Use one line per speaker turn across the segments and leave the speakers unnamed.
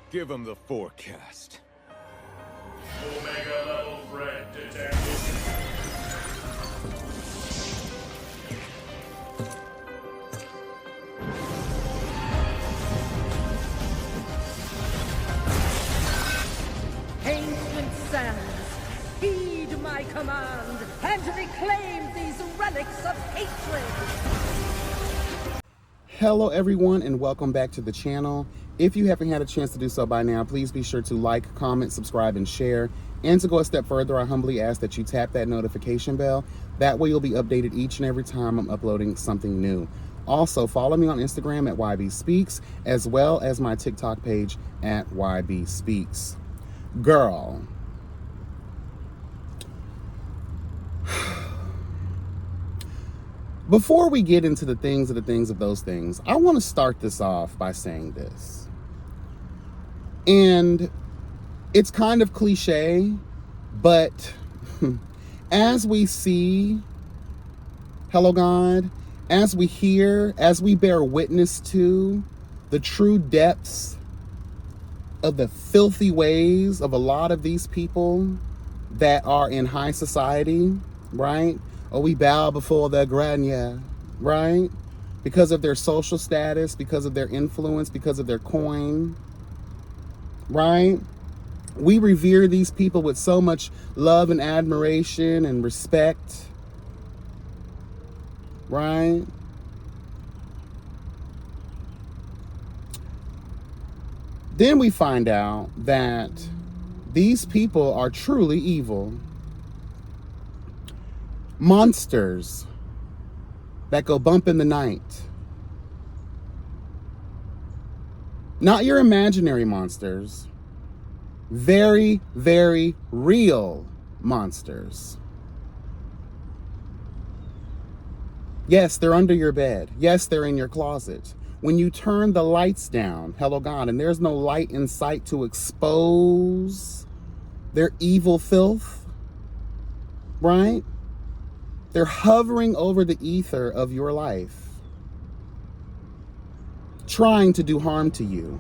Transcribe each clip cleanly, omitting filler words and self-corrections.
Give him the forecast.
Omega level threat detected.
Ancient sands, heed my command and reclaim these relics of hatred.
Hello everyone and welcome back to the channel. If you haven't had a chance to do so by now, please be sure to like, comment, subscribe, and share. And to go a step further, I humbly ask that you tap that notification bell. That way you'll be updated each and every time I'm uploading something new. Also, follow me on Instagram at YBSpeaks, as well as my TikTok page at YBSpeaks. Girl. Before we get into the things of those things, I want to start this off by saying this. And it's kind of cliche, but as we see, hello God, as we hear, as we bear witness to the true depths of the filthy ways of a lot of these people that are in high society, right? Or we bow before their grandeur, right? Because of their social status, because of their influence, because of their coin, right? We revere these people with so much love and admiration and respect, right? Then we find out that these people are truly evil. Monsters that go bump in the night. Not your imaginary monsters. Very, very real monsters. Yes, they're under your bed. Yes, they're in your closet. When you turn the lights down, hello God, and there's no light in sight to expose their evil filth, right? They're hovering over the ether of your life, trying to do harm to you.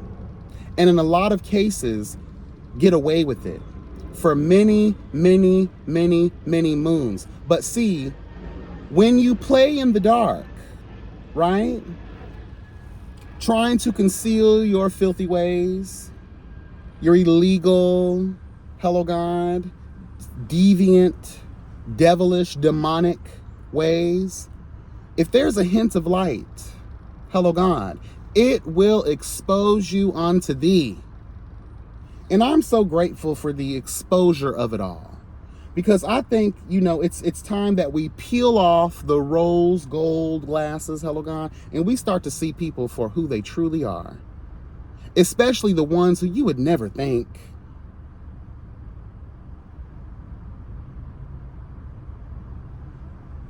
And in a lot of cases, get away with it for many, many, many, many moons. But see, when you play in the dark, right? Trying to conceal your filthy ways, your illegal, hello God, deviant, devilish, demonic ways, if there's a hint of light, hello God, it will expose you unto thee. And I'm so grateful for the exposure of it all, because I think, you know, it's time that we peel off the rose gold glasses, hello God, and we start to see people for who they truly are, especially the ones who you would never think.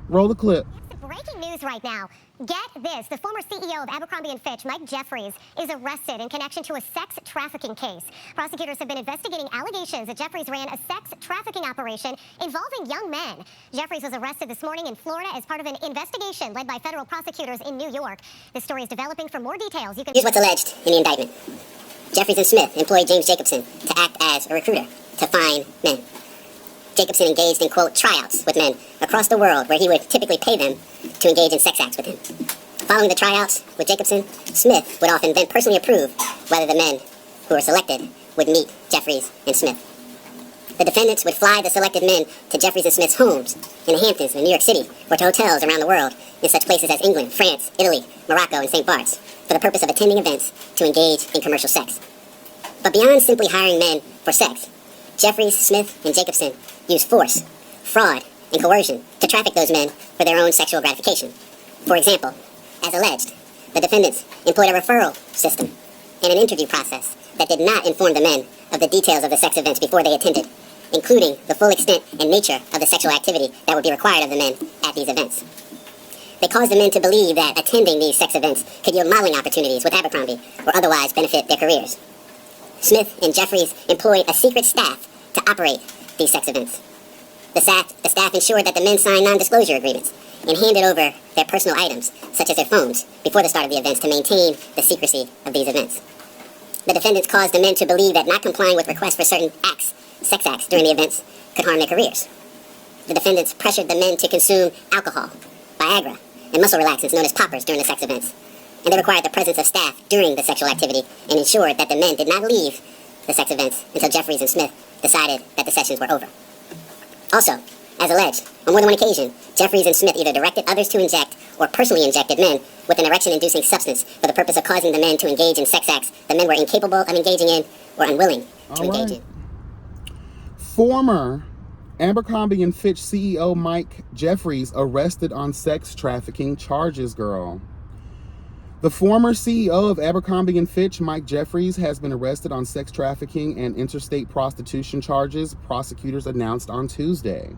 Roll the clip.
Breaking news right now. Get this. The former CEO of Abercrombie & Fitch, Mike Jeffries, is arrested in connection to a sex trafficking case. Prosecutors have been investigating allegations that Jeffries ran a sex trafficking operation involving young men. Jeffries was arrested this morning in Florida as part of an investigation led by federal prosecutors in New York. This story is developing. For more details, you can...
Here's what's alleged in the indictment. Jeffries and Smith employed James Jacobson to act as a recruiter to find men. Jacobson engaged in, quote, tryouts with men across the world where he would typically pay them to engage in sex acts with him. Following the tryouts with Jacobson, Smith would often then personally approve whether the men who were selected would meet Jeffries and Smith. The defendants would fly the selected men to Jeffries and Smith's homes in the Hamptons in New York City or to hotels around the world in such places as England, France, Italy, Morocco, and St. Bart's for the purpose of attending events to engage in commercial sex. But beyond simply hiring men for sex, Jeffries, Smith, and Jacobson used force, fraud, and coercion to traffic those men for their own sexual gratification. For example, as alleged, the defendants employed a referral system and an interview process that did not inform the men of the details of the sex events before they attended, including the full extent and nature of the sexual activity that would be required of the men at these events. They caused the men to believe that attending these sex events could yield modeling opportunities with Abercrombie or otherwise benefit their careers. Smith and Jeffries employed a secret staff to operate these sex events. The staff ensured that the men signed non-disclosure agreements and handed over their personal items, such as their phones, before the start of the events to maintain the secrecy of these events. The defendants caused the men to believe that not complying with requests for certain acts, sex acts, during the events could harm their careers. The defendants pressured the men to consume alcohol, Viagra, and muscle relaxants known as poppers during the sex events. And they required the presence of staff during the sexual activity and ensured that the men did not leave the sex events until Jeffries and Smith decided that the sessions were over. Also, as alleged, on more than one occasion, Jeffries and Smith either directed others to inject or personally injected men with an erection-inducing substance for the purpose of causing the men to engage in sex acts the men were incapable of engaging in or unwilling to engage in.
Former Abercrombie and Fitch CEO Mike Jeffries arrested on sex trafficking charges, girl. The former CEO of Abercrombie and Fitch, Mike Jeffries, has been arrested on sex trafficking and interstate prostitution charges, prosecutors announced on Tuesday.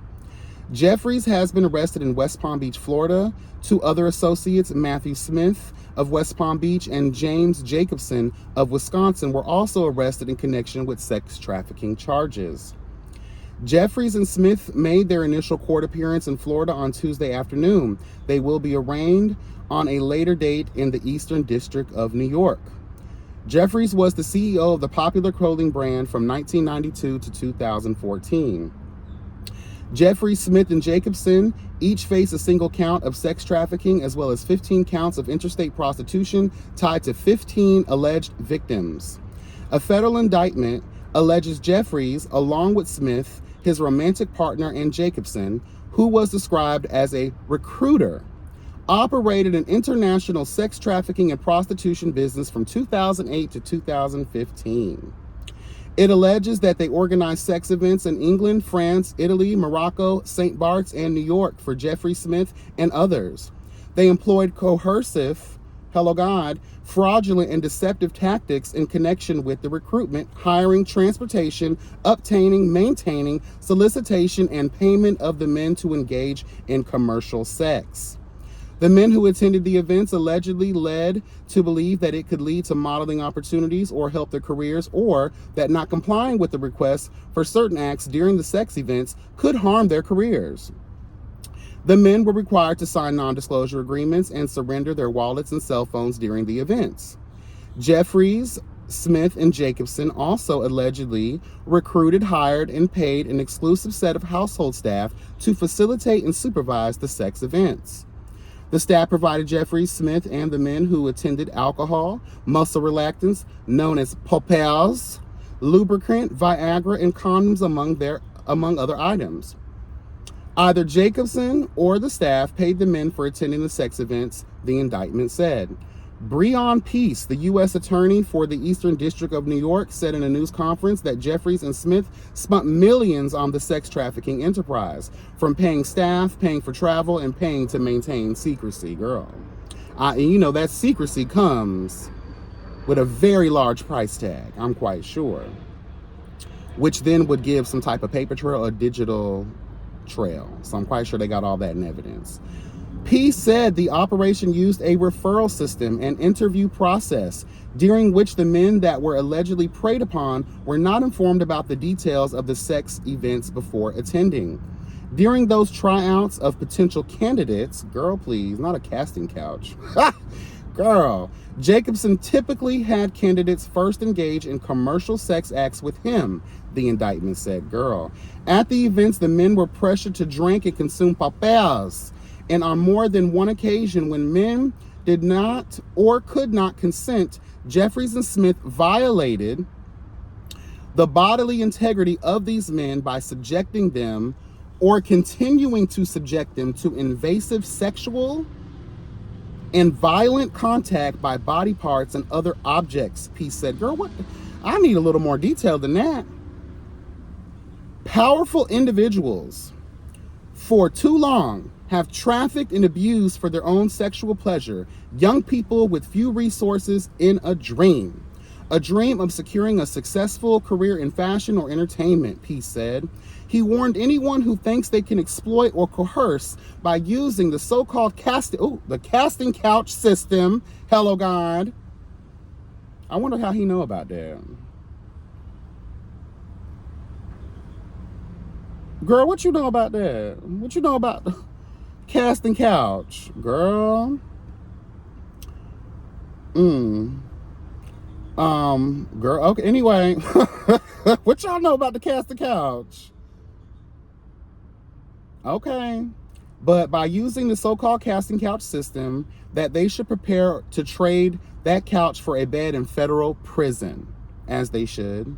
Jeffries has been arrested in West Palm Beach, Florida. Two other associates, Matthew Smith of West Palm Beach and James Jacobson of Wisconsin, were also arrested in connection with sex trafficking charges. Jeffries and Smith made their initial court appearance in Florida on Tuesday afternoon. They will be arraigned on a later date in the Eastern District of New York. Jeffries was the CEO of the popular clothing brand from 1992 to 2014. Jeffries, Smith, and Jacobson each face a single count of sex trafficking as well as 15 counts of interstate prostitution tied to 15 alleged victims. A federal indictment alleges Jeffries, along with Smith, his romantic partner, and Jacobson, who was described as a recruiter, operated an international sex trafficking and prostitution business from 2008 to 2015. It alleges that they organized sex events in England, France, Italy, Morocco, St. Bart's, and New York for Jeffrey Smith and others. They employed coercive, fraudulent and deceptive tactics in connection with the recruitment, hiring, transportation, obtaining, maintaining, solicitation, and payment of the men to engage in commercial sex. The men who attended the events allegedly led to believe that it could lead to modeling opportunities or help their careers, or that not complying with the requests for certain acts during the sex events could harm their careers. The men were required to sign non-disclosure agreements and surrender their wallets and cell phones during the events. Jeffries, Smith, and Jacobson also allegedly recruited, hired, and paid an exclusive set of household staff to facilitate and supervise the sex events. The staff provided Jeffries, Smith, and the men who attended alcohol, muscle relaxants known as poppers, lubricant, Viagra, and condoms among other items. Either Jacobson or the staff paid the men for attending the sex events, the indictment said. Breon Peace, the U.S. attorney for the Eastern District of New York, said in a news conference that Jeffries and Smith spent millions on the sex trafficking enterprise, from paying staff, paying for travel, and paying to maintain secrecy, girl. And you know that secrecy comes with a very large price tag, I'm quite sure, which then would give some type of paper trail or digital trail. So I'm quite sure they got all that in evidence. Peace said the operation used a referral system and interview process during which the men that were allegedly preyed upon were not informed about the details of the sex events before attending. During those tryouts of potential candidates, girl, please, not a casting couch. Girl, Jacobson typically had candidates first engage in commercial sex acts with him, the indictment said, girl. At the events, the men were pressured to drink and consume papayas. And on more than one occasion, when men did not or could not consent, Jeffries and Smith violated the bodily integrity of these men by subjecting them or continuing to subject them to invasive sexual and violent contact by body parts and other objects, Peace said. Girl, what? I need a little more detail than that. Powerful individuals for too long have trafficked and abused for their own sexual pleasure young people with few resources in a dream of securing a successful career in fashion or entertainment, Peace said. He warned anyone who thinks they can exploit or coerce by using the so-called casting couch system. Hello, God. I wonder how he know about that. Girl, what you know about that? What you know about casting couch, girl? Girl, okay, anyway. What y'all know about the cast the couch? Okay. But by using the so-called casting couch system, that they should prepare to trade that couch for a bed in federal prison, as they should.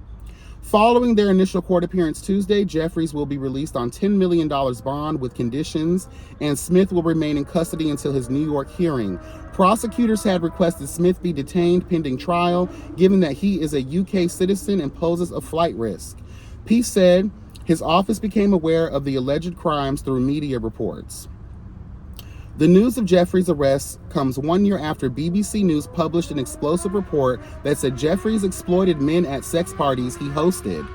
Following their initial court appearance Tuesday, Jeffries will be released on $10 million bond with conditions, and Smith will remain in custody until his New York hearing. Prosecutors had requested Smith be detained pending trial, given that he is a UK citizen and poses a flight risk. Peace said his office became aware of the alleged crimes through media reports. The news of Jeffries' arrest comes 1 year after BBC News published an explosive report that said Jeffries exploited men at sex parties he hosted.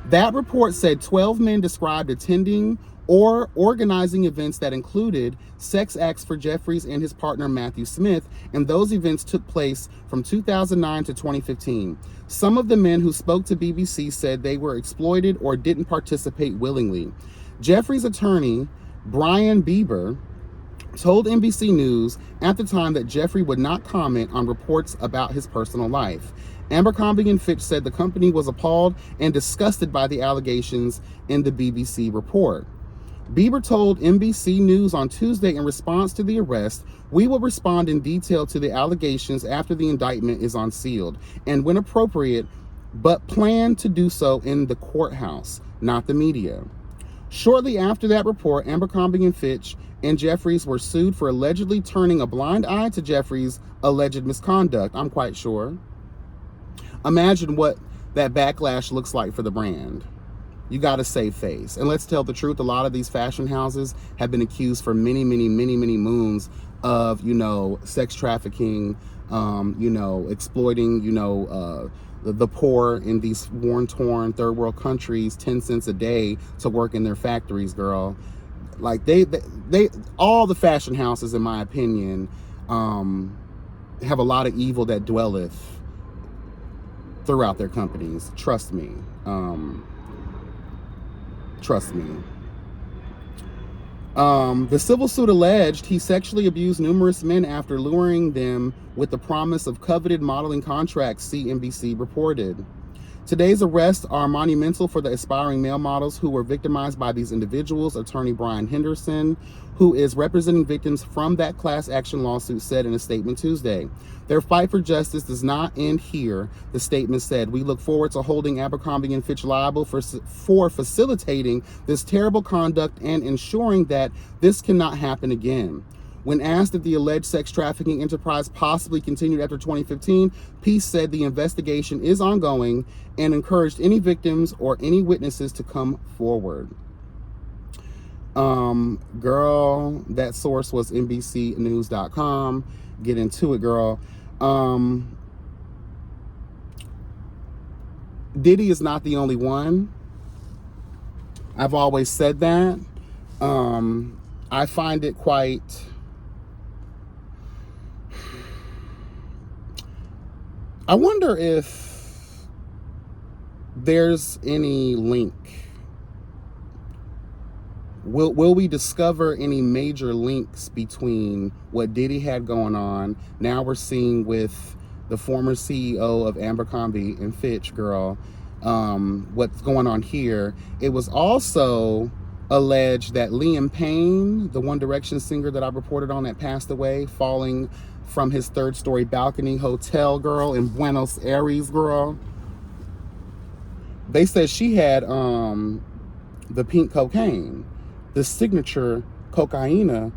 That report said 12 men described attending or organizing events that included sex acts for Jeffries and his partner Matthew Smith, and those events took place from 2009 to 2015. Some of the men who spoke to BBC said they were exploited or didn't participate willingly. Jeffries' attorney, Brian Bieber, told NBC News at the time that Jeffrey would not comment on reports about his personal life. Abercrombie and Fitch said the company was appalled and disgusted by the allegations in the BBC report. Bieber told NBC News on Tuesday in response to the arrest, "We will respond in detail to the allegations after the indictment is unsealed, and when appropriate, but plan to do so in the courthouse, not the media." Shortly after that report, Abercrombie and Fitch and Jeffries were sued for allegedly turning a blind eye to Jeffries' alleged misconduct, I'm quite sure. Imagine what that backlash looks like for the brand. You got to save face. And let's tell the truth, a lot of these fashion houses have been accused for many moons of, sex trafficking, exploiting, the poor in these war-torn third world countries, 10 cents a day to work in their factories, girl. Like they all the fashion houses, in my opinion, have a lot of evil that dwelleth throughout their companies. Trust me. The civil suit alleged he sexually abused numerous men after luring them with the promise of coveted modeling contracts, CNBC reported. Today's arrests are monumental for the aspiring male models who were victimized by these individuals, attorney Brian Henderson, who is representing victims from that class action lawsuit, said in a statement Tuesday. Their fight for justice does not end here, the statement said. We look forward to holding Abercrombie & Fitch liable for facilitating this terrible conduct and ensuring that this cannot happen again. When asked if the alleged sex trafficking enterprise possibly continued after 2015, Peace said the investigation is ongoing and encouraged any victims or any witnesses to come forward. Girl, that source was NBCnews.com. Get into it, girl. Diddy is not the only one. I've always said that. I find it quite... I wonder if there's any link. Will we discover any major links between what Diddy had going on, now we're seeing with the former CEO of Abercrombie and Fitch, girl, what's going on here? It was also alleged that Liam Payne, the One Direction singer that I reported on that passed away, falling from his third-story balcony hotel, girl, in Buenos Aires, girl. They said she had the pink cocaine, the signature cocaina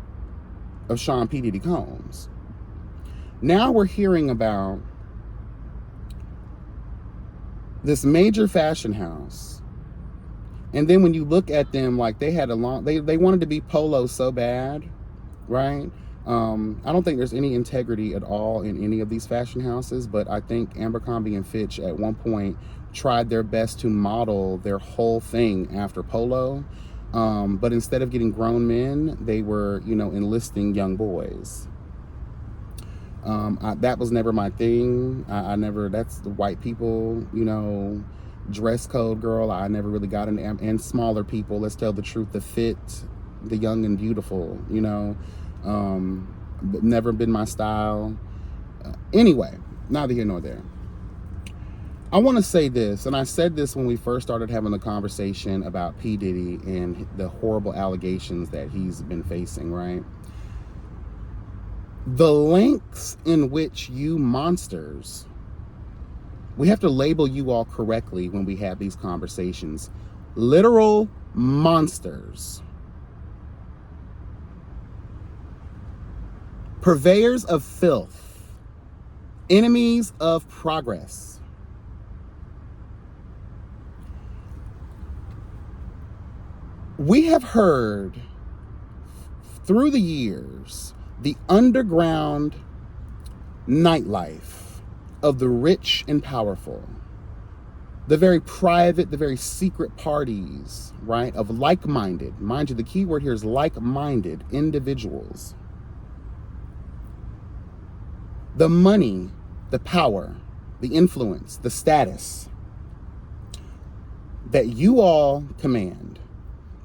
of Sean P. Diddy Combs. Now we're hearing about this major fashion house. And then when you look at them, like they had they wanted to be Polo so bad, right? I don't think there's any integrity at all in any of these fashion houses, but I think Abercrombie and Fitch at one point tried their best to model their whole thing after Polo. But instead of getting grown men, they were, enlisting young boys. That was never my thing. I never, that's the white people, dress code, girl. I never really got into, and smaller people, let's tell the truth, the fit, the young and beautiful, never been my style. Anyway, neither here nor there. I want to say this, and I said this when we first started having the conversation about P. Diddy and the horrible allegations that he's been facing, right? The lengths in which you monsters, we have to label you all correctly when we have these conversations. Literal monsters. Purveyors of filth. Enemies of progress. We have heard through the years the underground nightlife of the rich and powerful, the very private, the very secret parties, right, of like-minded, mind you, the key word here is like-minded individuals. The money, the power, the influence, the status that you all command.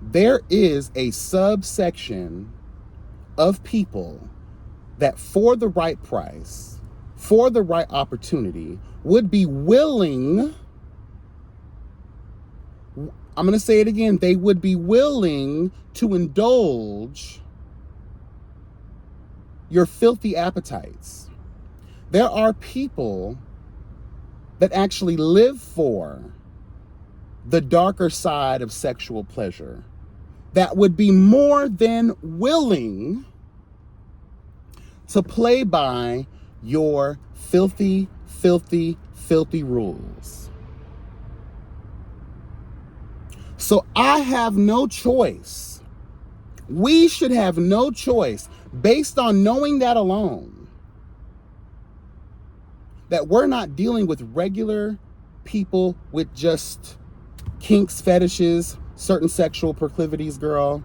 There is a subsection of people that for the right price, for the right opportunity, would be willing, I'm going to say it again, they would be willing to indulge your filthy appetites. There are people that actually live for the darker side of sexual pleasure that would be more than willing to play by your filthy, filthy, filthy rules. So I have no choice. We should have no choice based on knowing that alone, that we're not dealing with regular people with just kinks, fetishes, certain sexual proclivities, girl.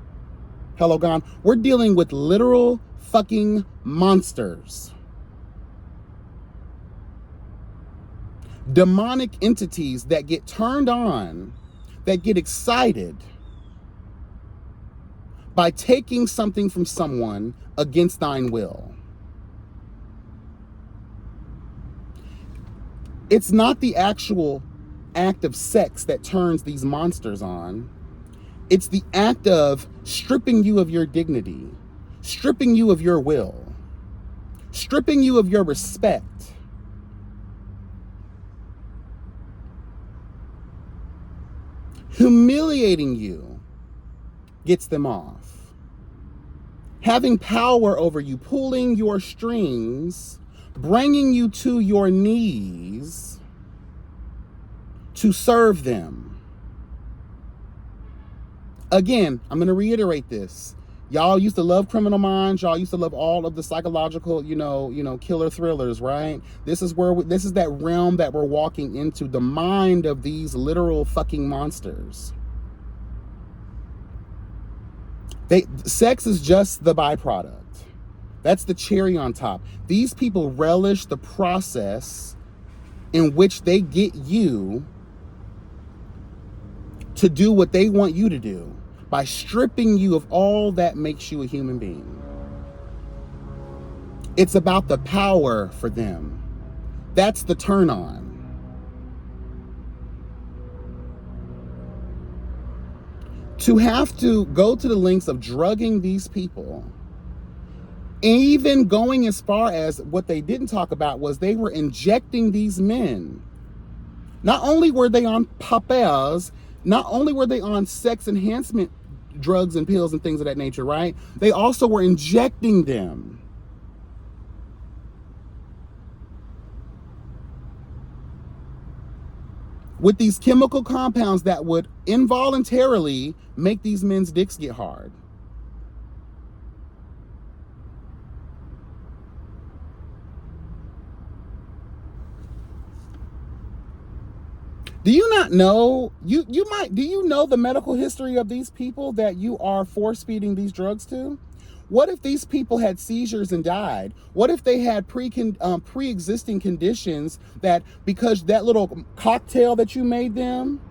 Hello, gone. We're dealing with literal fucking monsters. Demonic entities that get turned on, that get excited by taking something from someone against thine will. It's not the actual act of sex that turns these monsters on. It's the act of stripping you of your dignity, stripping you of your will, stripping you of your respect. Humiliating you gets them off. Having power over you, pulling your strings, bringing you to your knees to serve them. Again, I'm going to reiterate this. Y'all used to love Criminal Minds. Y'all used to love all of the psychological, killer thrillers, right? This is that realm that we're walking into, the mind of these literal fucking monsters. Sex is just the byproduct. That's the cherry on top. These people relish the process in which they get you to do what they want you to do by stripping you of all that makes you a human being. It's about the power for them. That's the turn on. To have to go to the lengths of drugging these people, even going as far as what they didn't talk about was they were injecting these men. Not only were they on papers, not only were they on sex enhancement drugs and pills and things of that nature, right? They also were injecting them. With these chemical compounds that would involuntarily make these men's dicks get hard. Do you not know, do you know the medical history of these people that you are force feeding these drugs to? What if these people had seizures and died? What if they had pre-existing conditions that, because that little cocktail that you made them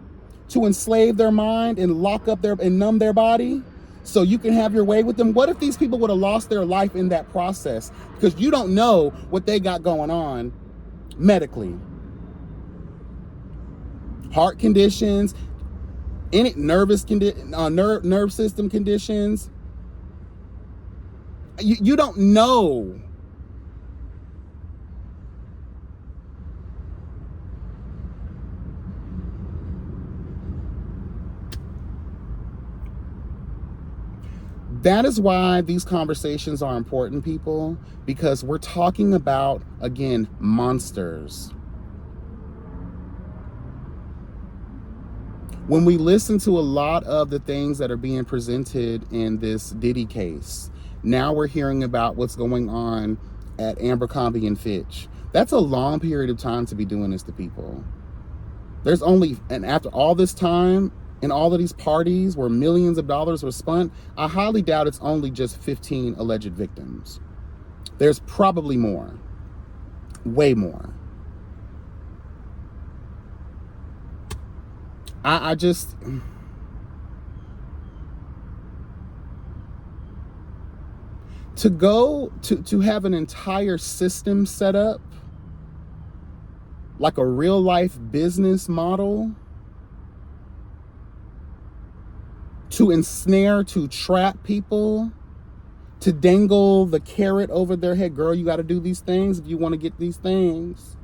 to enslave their mind and lock up and numb their body so you can have your way with them? What if these people would have lost their life in that process because you don't know what they got going on medically? heart conditions, any nerve system conditions. You don't know. That is why these conversations are important, people, because we're talking about, again, monsters. When we listen to a lot of the things that are being presented in this Diddy case, now we're hearing about what's going on at Abercrombie and Fitch. That's a long period of time to be doing this to people. And after all this time, and all of these parties where millions of dollars were spent, I highly doubt it's only just 15 alleged victims. There's probably more, way more. I just, to have an entire system set up, like a real life business model, to ensnare, to trap people, to dangle the carrot over their head. Girl, you got to do these things if you want to get these things.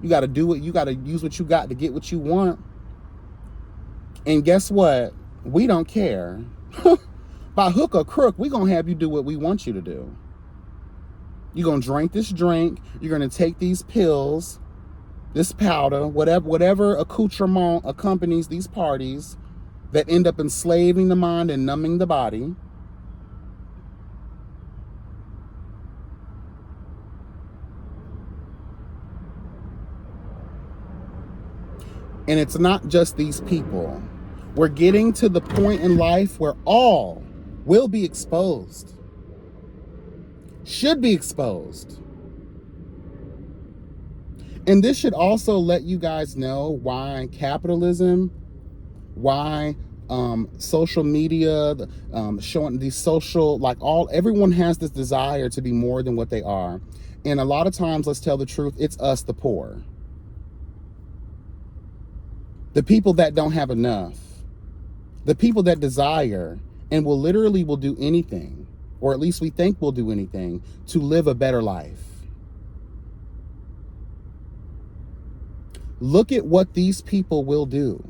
You got to do it. You got to use what you got to get what you want. And guess what? We don't care. By hook or crook, we're going to have you do what we want you to do. You're going to drink this drink. You're going to take these pills, this powder, whatever accoutrement accompanies these parties that end up enslaving the mind and numbing the body. And it's not just these people. We're getting to the point in life where all will be exposed. Should be exposed. And this should also let you guys know why capitalism, why social media, showing these social, everyone has this desire to be more than what they are. And a lot of times, let's tell the truth, it's us, the poor. The people that don't have enough. The people that desire and will do anything, or at least we think will do anything, to live a better life. Look at what these people will do.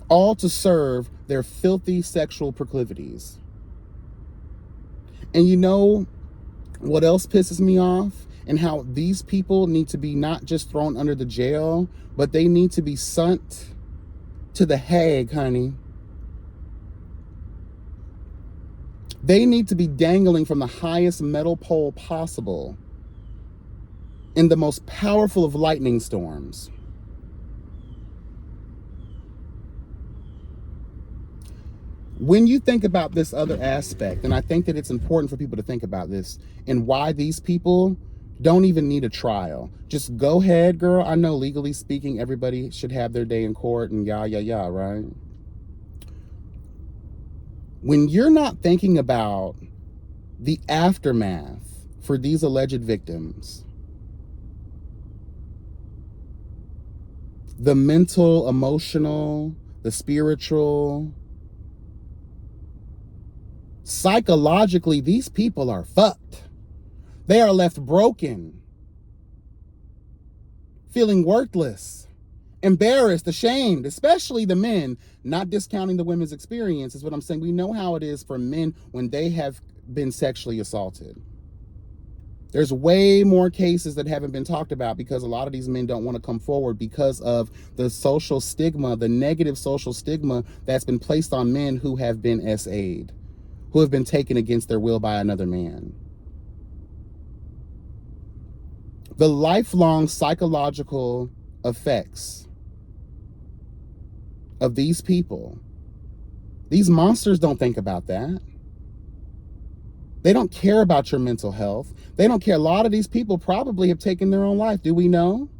All to serve their filthy sexual proclivities. And you know what else pisses me off? And how these people need to be not just thrown under the jail, but they need to be sent to the Hague, honey. They need to be dangling from the highest metal pole possible in the most powerful of lightning storms. When you think about this other aspect, and I think that it's important for people to think about this and why these people don't even need a trial. Just go ahead, girl. I know legally speaking, everybody should have their day in court and right? When you're not thinking about the aftermath for these alleged victims, the mental, emotional, the spiritual, psychologically, these people are fucked. They are left broken, feeling worthless, embarrassed, ashamed, especially the men, not discounting the women's experience is what I'm saying. We know how it is for men when they have been sexually assaulted. There's way more cases that haven't been talked about because a lot of these men don't want to come forward because of the social stigma, the negative social stigma that's been placed on men who have been SA'd, who have been taken against their will by another man. The lifelong psychological effects of these people, these monsters don't think about that. They don't care about your mental health. They don't care. A lot of these people probably have taken their own life. Do we know?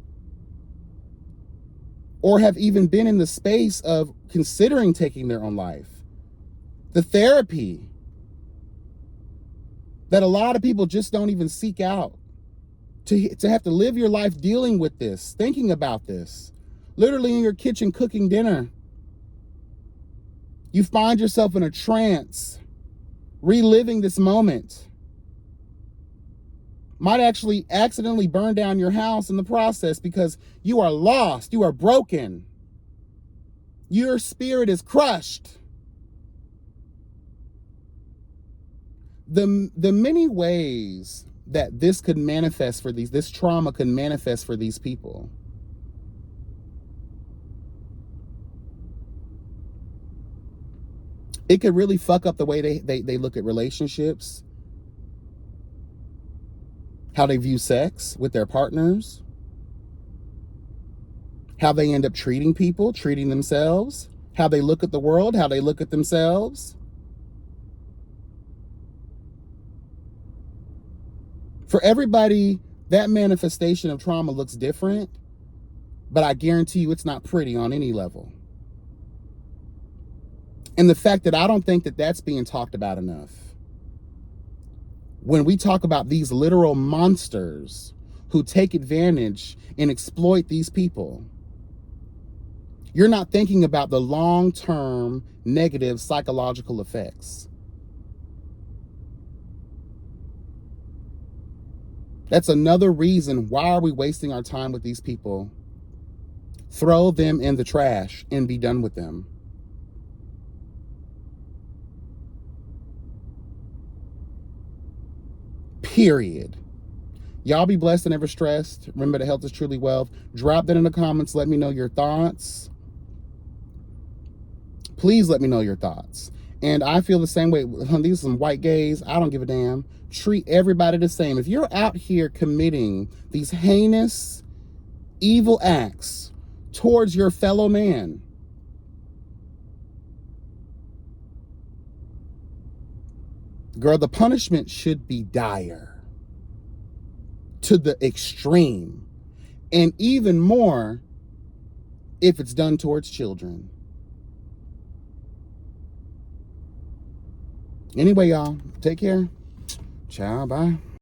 Or have even been in the space of considering taking their own life. The therapy that a lot of people just don't even seek out. to have to live your life dealing with this, thinking about this, literally in your kitchen cooking dinner. You find yourself in a trance, reliving this moment. Might actually accidentally burn down your house in the process because you are lost, you are broken. Your spirit is crushed. The many ways that this could manifest for this trauma could manifest for these people. It could really fuck up the way they look at relationships, how they view sex with their partners, how they end up treating people, treating themselves, how they look at the world, how they look at themselves. For everybody, that manifestation of trauma looks different, but I guarantee you it's not pretty on any level. And the fact that I don't think that that's being talked about enough. When we talk about these literal monsters who take advantage and exploit these people, you're not thinking about the long-term negative psychological effects. That's another reason why are we wasting our time with these people? Throw them in the trash and be done with them. Period. Y'all be blessed and never stressed. Remember that health is truly wealth. Drop that in the comments. Let me know your thoughts. Please let me know your thoughts. And I feel the same way. These are some white gays. I don't give a damn. Treat everybody the same. If you're out here committing these heinous, evil acts towards your fellow man, girl, the punishment should be dire, to the extreme, and even more if it's done towards children. Anyway, y'all, take care. Ciao, bye.